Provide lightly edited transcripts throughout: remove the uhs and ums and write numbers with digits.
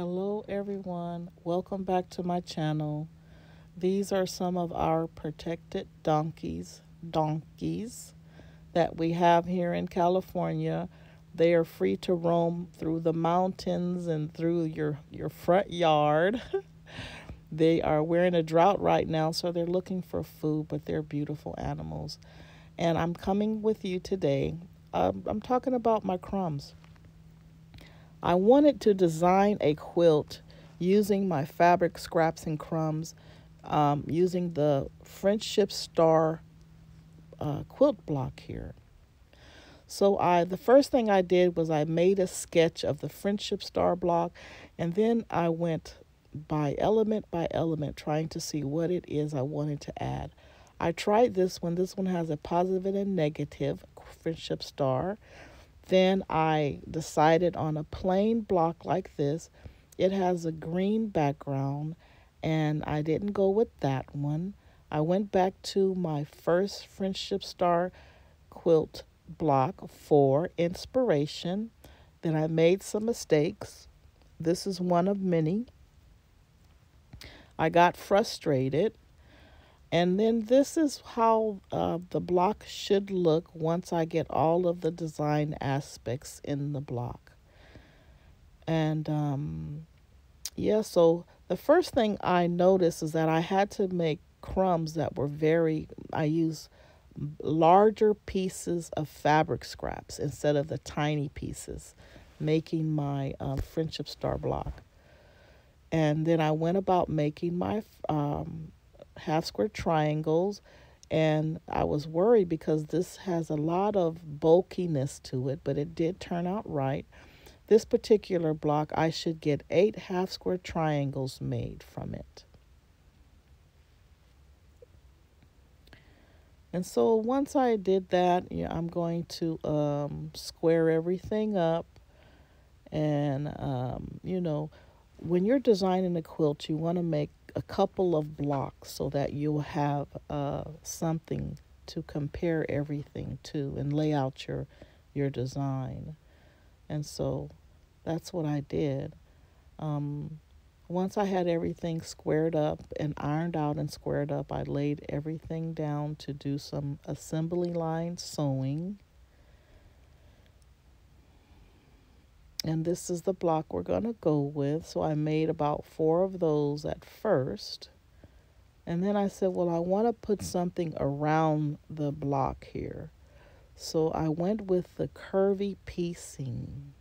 Hello everyone, welcome back to my channel. These are some of our protected donkeys that we have here in California. They are free to roam through the mountains and through your front yard. They are we're in a drought right now, so they're looking for food, but they're beautiful animals. And I'm coming with you today. I'm talking about my crumbs. I wanted to design a quilt using my fabric scraps and crumbs, using the Friendship Star quilt block here. So the first thing I did was I made a sketch of the Friendship Star block, and then I went by element trying to see what it is I wanted to add. I tried this one. This one has a positive and a negative Friendship Star. Then I decided on a plain block like this. It has a green background, and I didn't go with that one. I went back to my first Friendship Star quilt block for inspiration. Then I made some mistakes. This is one of many. I got frustrated. And then this is how the block should look once I get all of the design aspects in the block. And yeah, so the first thing I noticed is that I had to make crumbs that were I use larger pieces of fabric scraps instead of the tiny pieces, making my Friendship Star block. And then I went about making my half square triangles, and I was worried because this has a lot of bulkiness to it, but it did turn out right. This particular block, I should get 8 half square triangles made from it. And so once I did that, I'm going to square everything up. And when you're designing a quilt, you want to make a couple of blocks so that you'll have something to compare everything to and lay out your design. And so that's what I did. Once I had everything squared up and ironed out and squared up, I laid everything down to do some assembly line sewing. And this is the block we're going to go with. So I made about 4 of those at first. And then I said, well, I want to put something around the block here. So I went with the curvy piecing.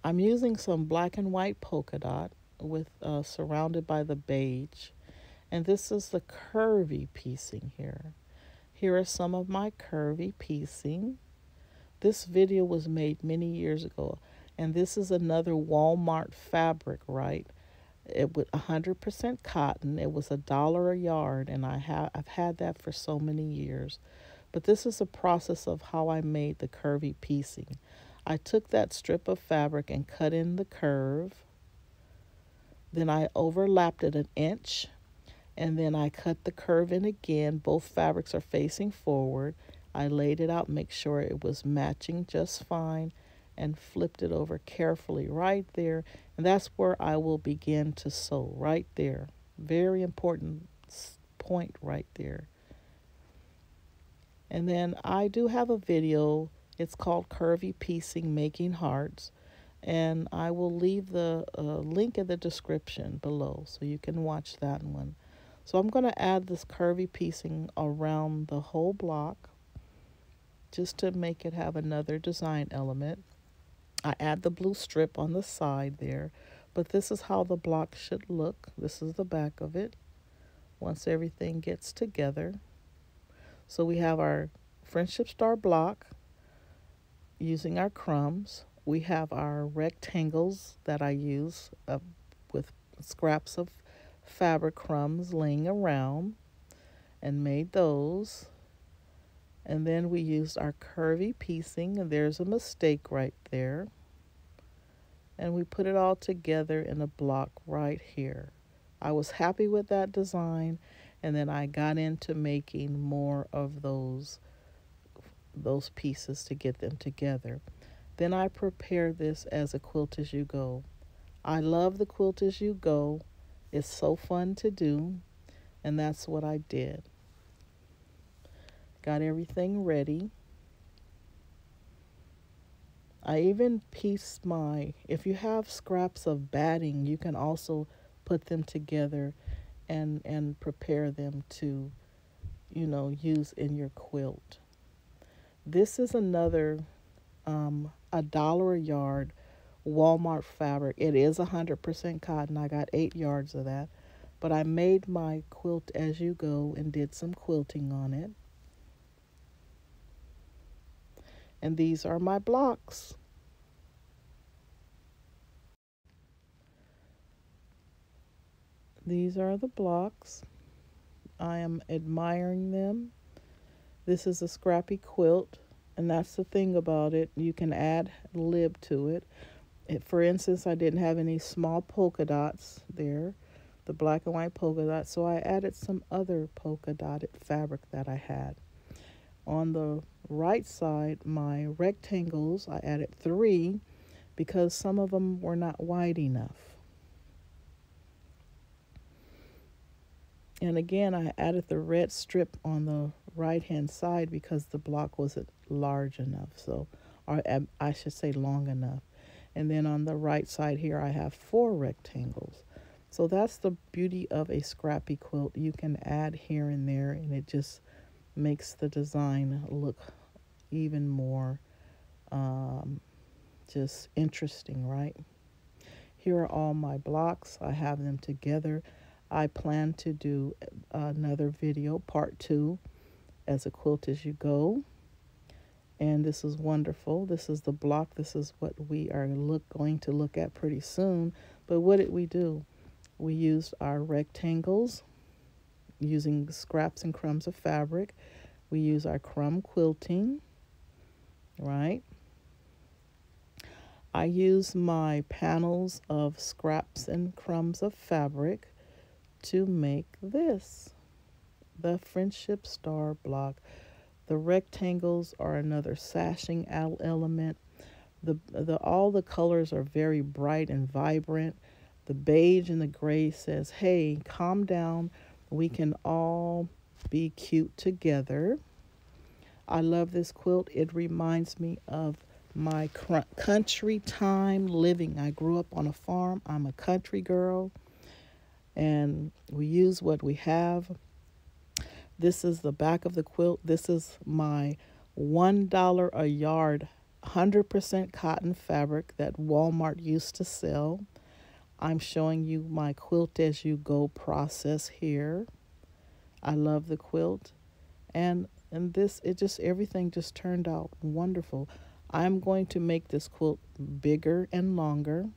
I'm using some black and white polka dot with surrounded by the beige. And this is the curvy piecing here. Here are some of my curvy piecing. This video was made many years ago, and this is another Walmart fabric, right? It was 100% cotton. It was $1 a yard, and I've had that for so many years. But this is a process of how I made the curvy piecing. I took that strip of fabric and cut in the curve. Then I overlapped it 1 inch, and then I cut the curve in again. Both fabrics are facing forward. I laid it out, make sure it was matching just fine, and flipped it over carefully right there. And that's where I will begin to sew, right there. Very important point right there. And then I do have a video. It's called Curvy Piecing Making Hearts. And I will leave the link in the description below so you can watch that one. So I'm going to add this curvy piecing around the whole block, just to make it have another design element. I add the blue strip on the side there, but this is how the block should look. This is the back of it once everything gets together. So we have our Friendship Star block using our crumbs. We have our rectangles that I use with scraps of fabric crumbs laying around, and made those. And then we used our curvy piecing, and there's a mistake right there. And we put it all together in a block right here. I was happy with that design, and then I got into making more of those pieces to get them together. Then I prepared this as a quilt as you go. I love the quilt as you go. It's so fun to do, and that's what I did. Got everything ready. I even pieced if you have scraps of batting, you can also put them together and prepare them to, use in your quilt. This is another $1 a yard Walmart fabric. It is 100% cotton. I got 8 yards of that. But I made my quilt as you go and did some quilting on it. And these are my blocks. These are the blocks. I am admiring them. This is a scrappy quilt, and that's the thing about it. You can add lib to it. For instance, I didn't have any small polka dots there, the black and white polka dots, so I added some other polka dotted fabric that I had. On the right side, my rectangles, I added 3 because some of them were not wide enough. And again, I added the red strip on the right hand side because the block wasn't large enough, or I should say long enough. And then on the right side here, I have 4 rectangles. So that's the beauty of a scrappy quilt. You can add here and there, and it just makes the design look even more just interesting, right? Here are all my blocks. I have them together. I plan to do another video, part 2, as a quilt as you go. And this is wonderful. This is the block. This is what we are going to look at pretty soon. But what did we do? We used our rectangles using scraps and crumbs of fabric. We use our crumb quilting, right? I use my panels of scraps and crumbs of fabric to make this, the Friendship Star block. The rectangles are another sashing element. All the colors are very bright and vibrant. The beige and the gray says, hey, calm down. We can all be cute together. I love this quilt. It reminds me of my country time living. I grew up on a farm. I'm a country girl. And we use what we have. This is the back of the quilt. This is my $1 a yard 100% cotton fabric that Walmart used to sell. I'm showing you my quilt as you go process here. I love the quilt. And this, everything just turned out wonderful. I'm going to make this quilt bigger and longer.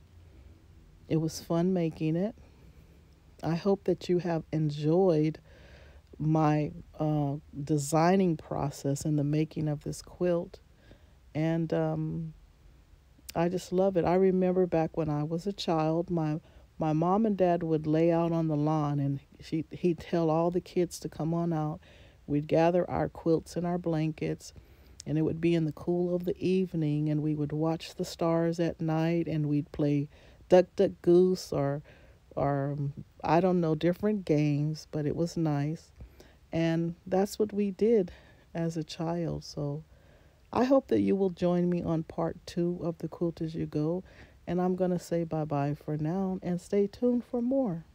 It was fun making it. I hope that you have enjoyed my designing process and the making of this quilt. And I just love it. I remember back when I was a child, my mom and dad would lay out on the lawn, and he'd tell all the kids to come on out. We'd gather our quilts and our blankets, and it would be in the cool of the evening, and we would watch the stars at night, and we'd play Duck, Duck, Goose, or I don't know, different games, but it was nice. And that's what we did as a child. So I hope that you will join me on part 2 of the Quilt as you go. And I'm going to say bye-bye for now and stay tuned for more.